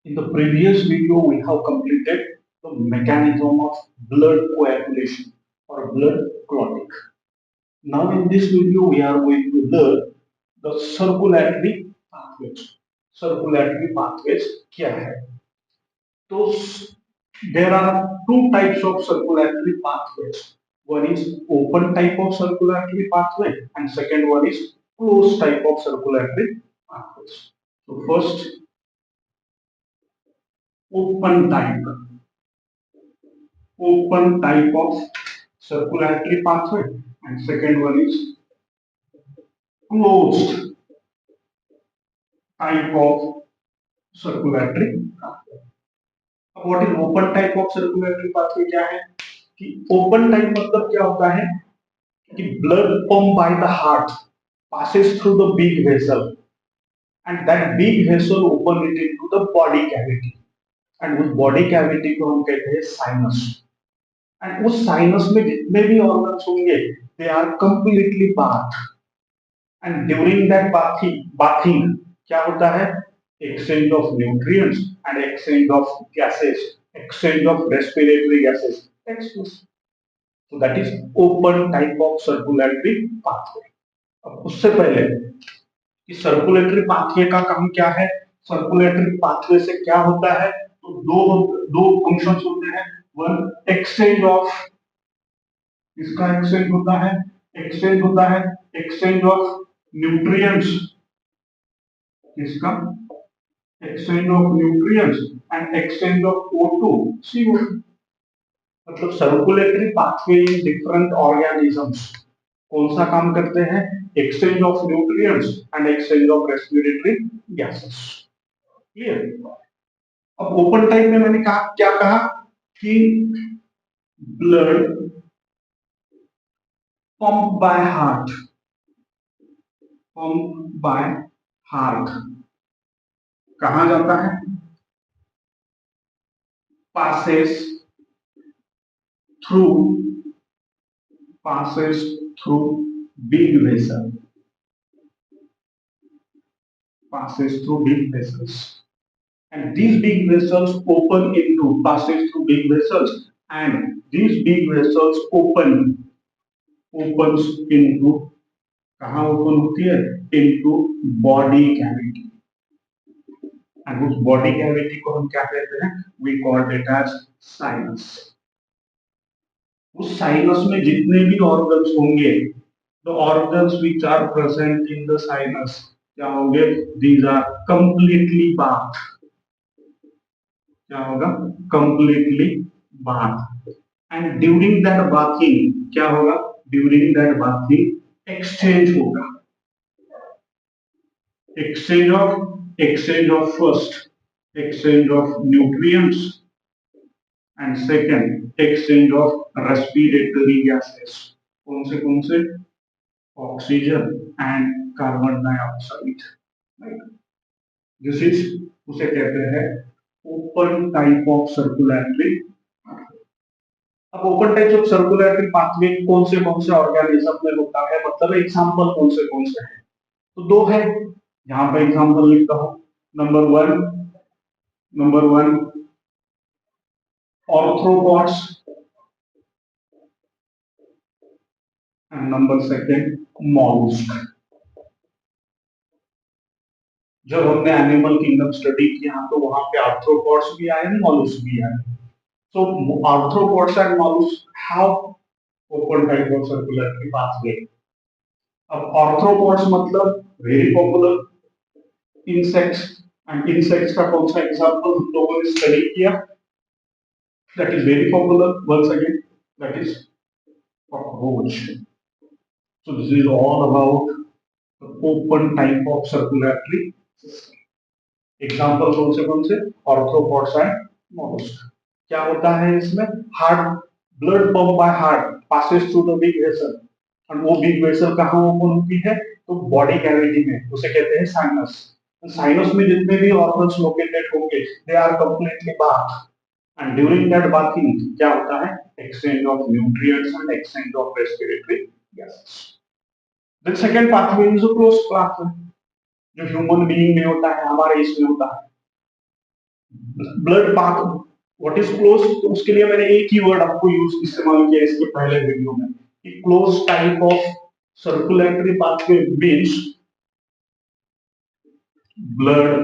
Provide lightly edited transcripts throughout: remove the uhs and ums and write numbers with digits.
In the previous video, we have completed the mechanism of blood coagulation or blood clotting. Now, in this video, we are going to learn the circulatory pathways. Circulatory pathways क्या है? So, there are two types of circulatory pathways. One is open type of circulatory pathway, and second one is closed type of circulatory pathways. So, first, open type. Open type of circulatory pathway, and second one is closed type of circulatory pathway. अब what is open type of circulatory pathway क्या है कि open type मतलब क्या होता है कि blood pump by the heart passes through the big vessel and that big vessel open it into the body cavity and उस body cavity को हम कहते हैं साइनस एंड उस साइनस में जितने भी ऑर्गन्स होंगे they are completely bath and during that bathing क्या होता है exchange of nutrients and exchange of gases exchange of respiratory gases takes place so that is open type of circulatory pathway अब उससे पहले कि सर्कुलेटरी पाथवे का काम क्या है सर्कुलेटरी पाथवे से क्या होता है तो दो दो फंक्शंस होते हैं वन एक्सचेंज ऑफ इसका एक्सचेंज होता है एक्सचेंज ऑफ न्यूट्रिएंट्स इसका exchange of nutrients and exchange of O2 CO2 मतलब circulatory pathway in different organisms कौन सा काम करते हैं exchange of nutrients and exchange of respiratory gases clear अब ओपन टाइप में मैंने कहा क्या कहा कि ब्लड पंप बाय हार्ट कहा जाता है passes through big vessel passes through big vessels and these big vessels passes through big vessels and these big vessels opens into कहाँ ओपन होती है into body cavity and उस body cavity को हम क्या कहते हैं we call it as sinus उस साइनस में जितने भी ऑर्गन्स होंगे the organs which are present in the sinus क्या होंगे दीज आर कंप्लीटली बाथ क्या होगा completely bath and during that bathing क्या होगा ड्यूरिंग दैट बाथिंग एक्सचेंज होगा exchange of first exchange of nutrients and second exchange of respiratory gases कौन से oxygen and carbon dioxide right this is उसे कहते हैं ओपन टाइप ऑफ सर्कुलेटरी अब open type of circulatory pathway कौन से organism में होता है मतलब एग्जांपल कौन से हैं तो दो है यहाँ पे एग्जांपल लिखता हूं number one arthropods and number second mollusc जब हमने एनिमल किंगडम स्टडी किया तो वहां पे आर्थ्रोपॉड्स भी आए मॉलस्क भी आए so arthropods and mollusks have open type of circulatory pathway अब आर्थ्रोपॉड्स मतलब very popular insects and insects का कौन सा एग्जांपल हम लोगों ने स्टडी किया that is very popular once again that is cockroach so this is all about the open type of circulatory system example कौन से आर्थ्रोपॉड्स एंड मोलस्क क्या होता है इसमें heart blood pump by heart passes through the big vessel और वो big vessel कहाँ open होती है तो बॉडी कैविटी में उसे कहते हैं साइनस साइनस में जितने भी ऑर्गन्स लोकेटेड होंगे they are completely bath and during that bathing क्या होता है exchange of nutrients and exchange of respiratory gases then second pathway is a closed pathway जो ह्यूमन बीइंग में होता है हमारे इसमें होता है blood path what is close, तो उसके लिए मैंने एक ही वर्ड आपको यूज इस्तेमाल किया इसके पहले वीडियो में कि close type of circulatory pathway means blood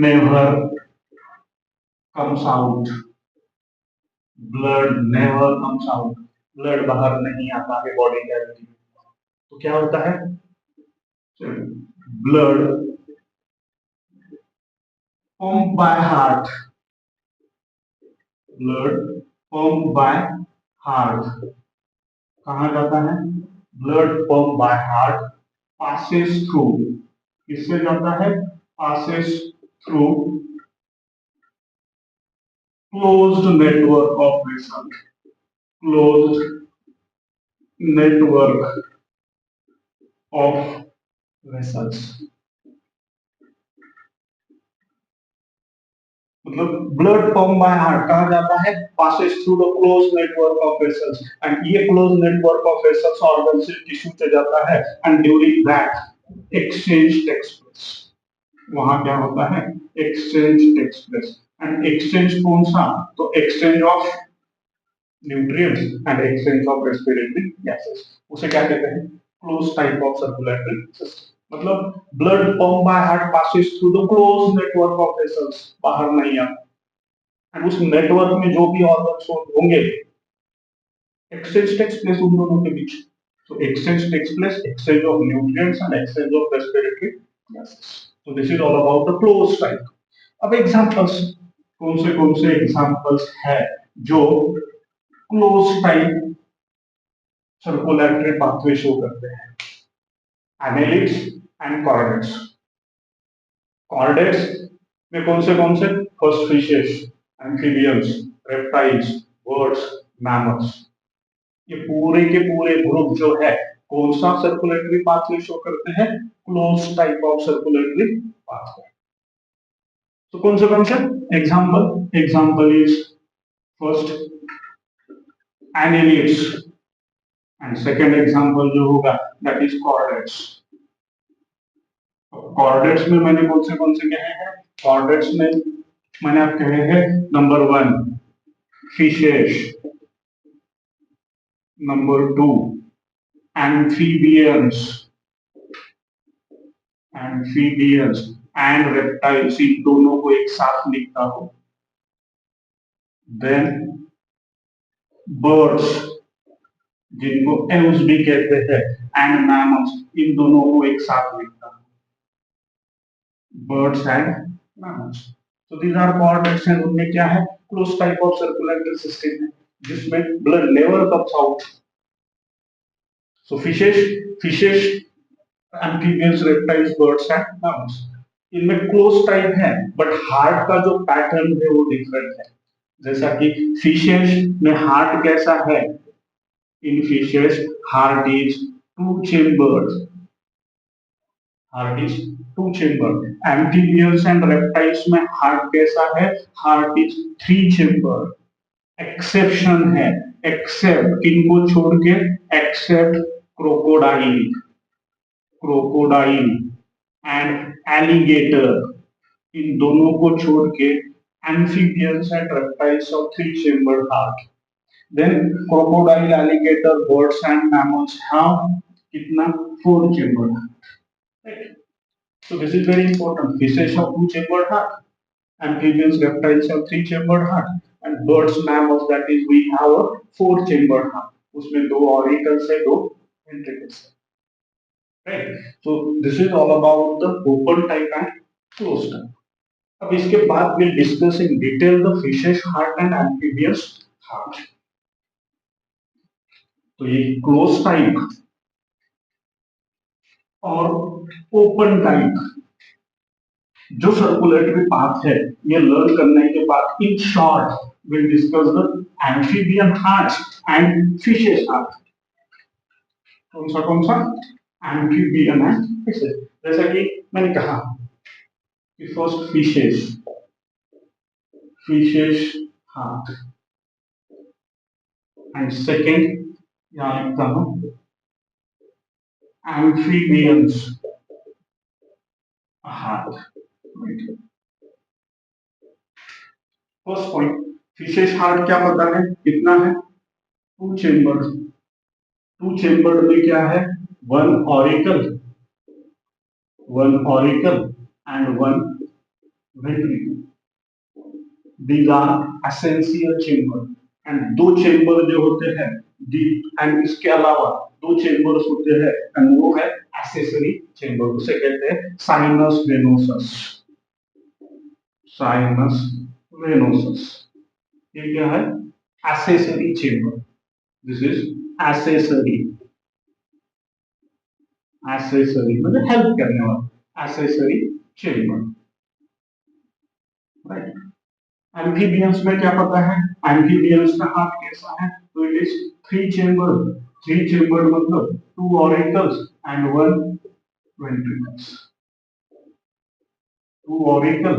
never comes out, blood never comes out, blood बाहर नहीं आता है बॉडी कैविटी में। तो क्या होता है, blood pump by heart, blood pump by heart कहाँ जाता है, blood pump by heart passes through, किससे जाता है, passes through closed network of vessels, closed network of vessels, मतलब ब्लड पंप बाय हार्ट कहा जाता है, passes through the closed network of vessels, and ये closed network of vessels organ से tissue से जाता है, and during that exchange takes place, वहां क्या होता है, exchange takes place, and exchange कौन सा, तो exchange of nutrients and exchange of respiratory gases, उसे क्या कहते हैं, closed type of circulatory system, मतलब blood pump by heart passes through the closed network of vessels, बाहर नहीं आता, एंड उस नेटवर्क में जो भी ऑर्गन्स होंगे एक्सचेंज टेक्स प्लेस उन दोनों के बीच, so exchange takes place, exchange of nutrients and exchange of respiratory gases, so this is all about the closed type. अब एग्जांपल्स कौन से एग्जांपल्स है जो close type circulatory pathway show करते हैं, एनालिड्स एंड कॉर्डेट्स, कॉर्डेट्स में कौन से, first fishes, amphibians, reptiles, birds, mammals, ये पूरे के पूरे ग्रुप जो है कौन सा सर्कुलेटरी पाथवे शो करते हैं, close type of circulatory pathway, तो कौन से example is first annelids and second example जो होगा दैट इज कॉर्डेट्स। कॉर्डेट्स में मैंने कौन से कहे हैं, कॉर्डेट्स में मैंने आप कहे हैं number 1 fishes, number 2 amphibians and reptiles, इन दोनों को एक साथ लिखता हूं, देन बर्ड्स जिनको एल्स भी कहते हैं एंड मैमल्स, इन दोनों को एक साथ लिखता हूं, बर्ड्स एंड मैमल्स, तो दीज आर कॉर्डेट्स एंड उनमें क्या है, close type of circulatory system है जिसमें blood never comes out, so fishes amphibians, reptiles, birds and mammals, इनमें क्लोज टाइप है बट हार्ट का जो पैटर्न है वो डिफरेंट है, जैसा कि फिशेस में हार्ट कैसा है, in fishes heart is two chambered, heart is two chambered, amphibians and reptiles में हार्ट कैसा है, heart is three chambered, exception है, एक्सेप्ट किनको छोड़ के, except crocodile, crocodile and alligator, इन दोनों को छोड़ के amphibians and reptiles of three chambered heart, then crocodile, alligator, birds and mammals have kitna, four chambered heart, right? So this is very important, fishes have two chambered heart, amphibians, reptiles have three chambered heart, and birds, mammals, that is we have a four chambered heart, उसमें दो auricles है, दो ventricles है, right? So this is all about the open type and closed type. अब इसके बाद we'll discuss in detail the fishes heart and amphibians heart. तो ये क्लोज टाइप और ओपन टाइप जो सर्कुलेटरी पाथ है, ये लर्न करने के बाद in short will discuss the amphibian heart and fishes heart, कौन सा एम्फीबियन एंड फिशेस, जैसा कि मैंने कहा कि first fishes heart and second यहां लिखता हूं amphibians heart, right? First point, fishes heart क्या पता है कितना है, टू चेम्बर, टू चेम्बर में क्या है, one auricle, one auricle and one ventricle, these are essential chamber, and दो चेम्बर जो होते हैं, एंड इसके अलावा दो चेम्बर्स होते हैं एंड वो है एसेसरी चेम्बर, उसे कहते हैं साइनस वेनोसस, साइनस वेनोसस, ये क्या है, accessory chamber, this is accessory, accessory मतलब हेल्प करने वाला, एसेसरी चेम्बर, राइट। एम्फीबियंस में क्या पता है, एम्फीबियंस का हार्ट कैसा है, तो it is three chamber, three chamber मतलब two auricles and one ventricles, two auricle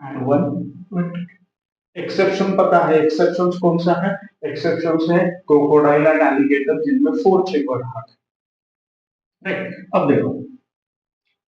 and one ventricle. Exception पता है, एक्सेप्शन कौन सा है, एक्सेप्शन है क्रोकोडाइल एंड एलिगेटर जिनमें फोर चेम्बर हार्ट, राइट। अब देखो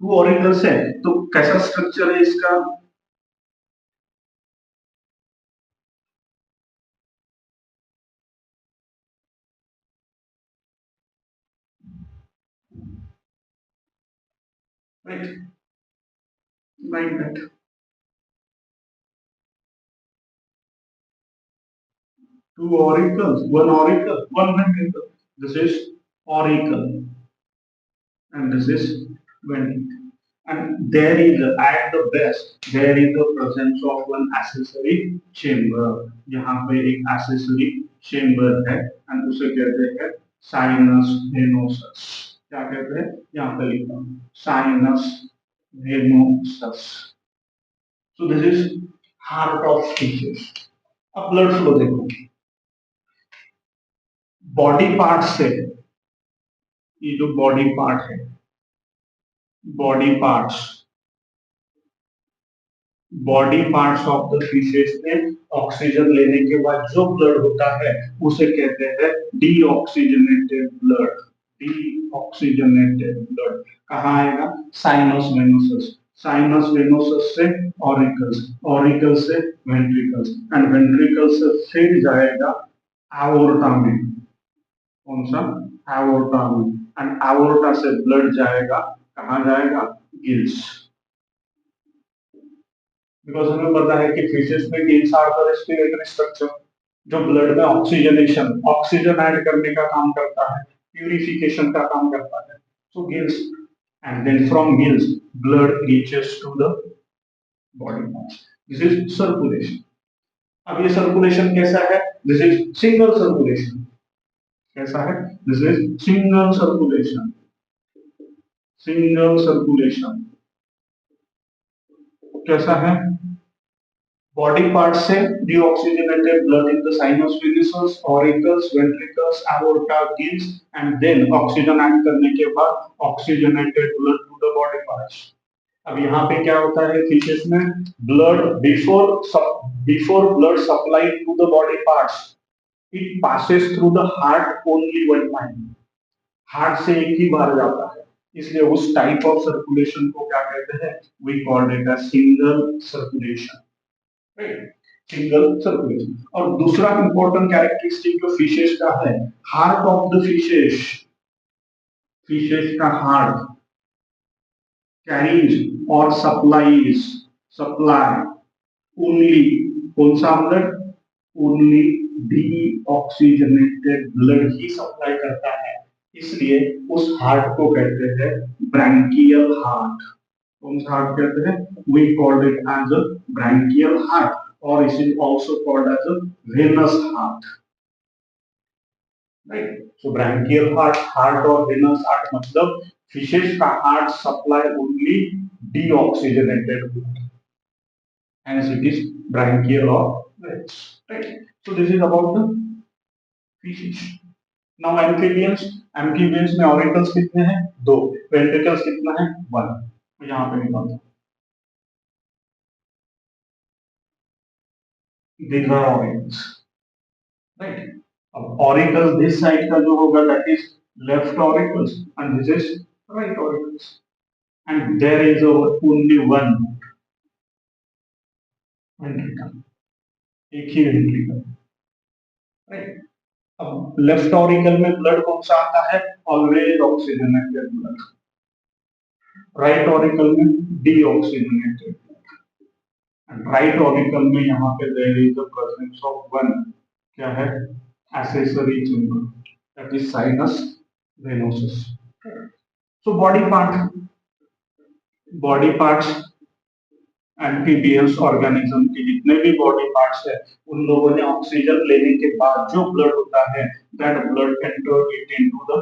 टू ऑरिकल्स है तो कैसा स्ट्रक्चर है इसका, right, like that, two auricles, one auricle, one ventricle. This is auricle, and this is ventricle. And there is at the best there is the presence of one accessory chamber. यहाँ पे एक accessory chamber है and उसे कहते हैं sinus venosus. क्या कहते हैं, यहाँ पे लिखा sinus venosus. So this is heart of species. अब ब्लड फ्लो देखो, बॉडी पार्ट से, ये जो बॉडी पार्ट है, body parts, body parts of the fishes में ऑक्सीजन लेने के बाद जो ब्लड होता है उसे कहते हैं डीऑक्सीजनेटेड ब्लड, डीऑक्सीजनेटेड ब्लड कहाँ आएगा, साइनस वेनोसस, साइनस वेनोसस से ऑरिकल्स, ऑरिकल्स से वेंट्रिकल्स एंड वेंट्रिकल्स से फिर जाएगा एओर्टा में, कौन सा, एओर्टा में, एंड एओर्टा से ब्लड जाएगा कहाँ जाएगा, गिल्स, बिकॉज हमें पता है कि फिशेस में gills are the respiratory structure जो ब्लड में ऑक्सीजनेशन, ऑक्सीजन ऐड करने का काम करता है, प्यूरिफिकेशन का काम करता है, so gills, and then from gills blood reaches to the body parts, this is circulation. अब ये सर्कुलेशन कैसा है, दिस इज सिंगल सर्कुलेशन, कैसा है, this is single circulation, single circulation कैसा है, बॉडी पार्ट से deoxygenated blood in the sinus venosus, auricles, ventricles, aorta, gills and then oxygen add करने के बाद oxygenated blood to the body parts. अब यहाँ पे क्या होता है फिशेस में, blood before blood supply to the body parts it passes through the heart only one time, heart से एक ही बार जाता है, इसलिए उस टाइप ऑफ सर्कुलेशन को क्या कहते हैं, we called it a single circulation, right, single circulation. और दूसरा इंपॉर्टेंट कैरेक्टरिस्टिक जो फिशेस का है, heart of the fishes, fishes का हार्ट कैरीज और सप्लाईज, सप्लाई ओनली, कौन सा ब्लड, ओनली डीऑक्सीजनेटेड ब्लड ही सप्लाई करता है, इसलिए उस हार्ट को कहते हैं ब्रैंकियल हार्ट, कौन सा हार्ट कहते हैं, we called it as a branchial heart और it is also called as a venous heart, right. So branchial heart, heart और वेनस हार्ट मतलब फिशेस का heart supply only deoxygenated blood, hence it is branchial or venous, right. So this is about the fishes. Now amphibians, amphibians में auricles कितने हैं, दो, ventricles कितना है, one, तो यहाँ पे निकालते हैं, these are oracles, right. अब ऑरिकल्स दिस साइड का जो होगा that is left auricles and this is right auricles and there is only one, ventricle, एक ही वेंट्रिकल, राइट। अब लेफ्ट ऑरिकल में ब्लड कौन सा आता है? Always oxygenated blood. Right auricle में डीऑक्सीजनेटेड। राइट ऑरिकल में यहाँ पे there is the presence of one, क्या है, accessory chamber, that is sinus venosus. So body parts amphibians organism के जितने भी बॉडी पार्ट्स है, उन लोगों ने ऑक्सीजन लेने के बाद जो ब्लड होता है, that blood enter it into the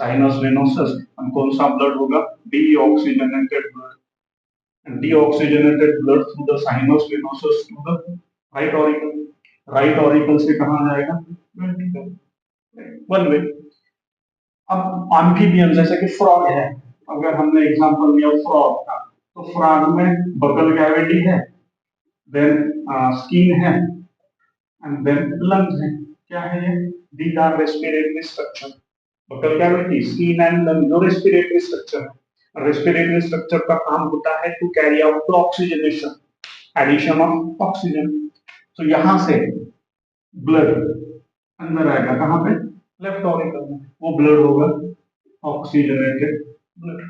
sinus venosus. कौन सा ब्लड होगा? Deoxygenated blood. Deoxygenated blood through the sinus venosus to the right auricle. Right auricle से कहा जाएगा? वेंट्रिकल। One way. अब एम्फीबियन जैसे कि फ्रॉग है, अगर हमने एग्जांपल लिया फ्रॉग का, तो फ्रॉग में बकल कैविटी है, देन स्किन है, एंड देन लंग्स है। क्या है ये? These are respiratory structure. Buccal cavity, skin and lung, जो रेस्पिरेटरी स्ट्रक्चर है। रेस्पिरेटरी स्ट्रक्चर का काम होता है to carry out the oxygenation, addition of oxygen. तो यहां से ब्लड अंदर आएगा, कहां पे? लेफ्ट ऑरिकल में। वो ब्लड होगा oxygenated blood.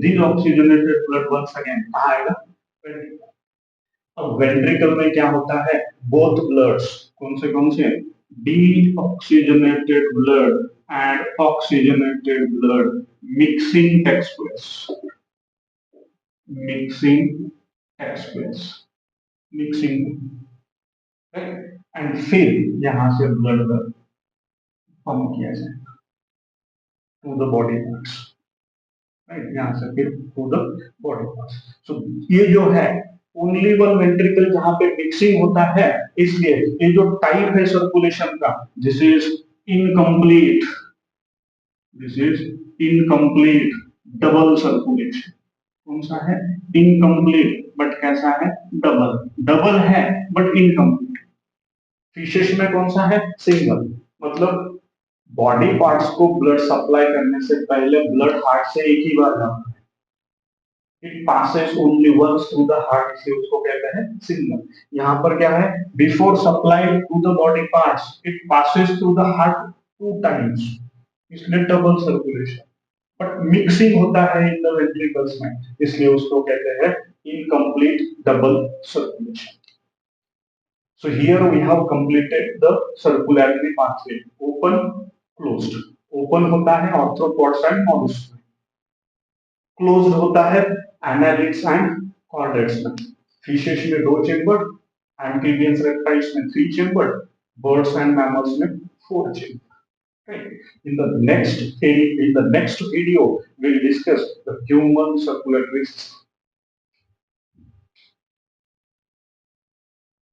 This oxygenated blood once again कहां आएगा? वेंट्रिकल। अब वेंट्रिकल में क्या होता है? बोथ ब्लड्स, कौन से? Deoxygenated blood and oxygenated blood mixing takes place. Mixing takes place. Mixing, right? And फिर यहाँ से ब्लड पंप किया जाएगा to the body parts, right. यहाँ से फिर to the body parts. So ये जो है ओनली वन वेंट्रिकल जहाँ पे मिक्सिंग होता है, इसलिए ये जो टाइप है सर्कुलेशन का, this is incomplete, this is incomplete double circulation. कौन सा है? इनकम्प्लीट, बट कैसा है? डबल। डबल है बट इनकम्प्लीट। फिशेस में कौन सा है? सिंगल। मतलब बॉडी पार्ट्स को ब्लड सप्लाई करने से पहले ब्लड हार्ट से एक ही बार जाता है, it passes only once through the heart, इसलिए उसको कहते हैं सिंगल। यहाँ पर क्या है? Before supply to the body parts it passes through the heart two times, इसलिए डबल सर्कुलेशन। बट मिक्सिंग होता है इन द वेंट्रिकल्स में, इसलिए उसको कहते हैं incomplete double circulation. So here we have completed the circularity pathway, open, closed. Open होता है arthropods and mollusks में, closed होता है annelids and chordates में। Fishes में 2 chamber, amphibians reptiles में 3 chamber, birds and mammals में 4 chamber. Right. In the next video, we'll discuss the human circulatory system.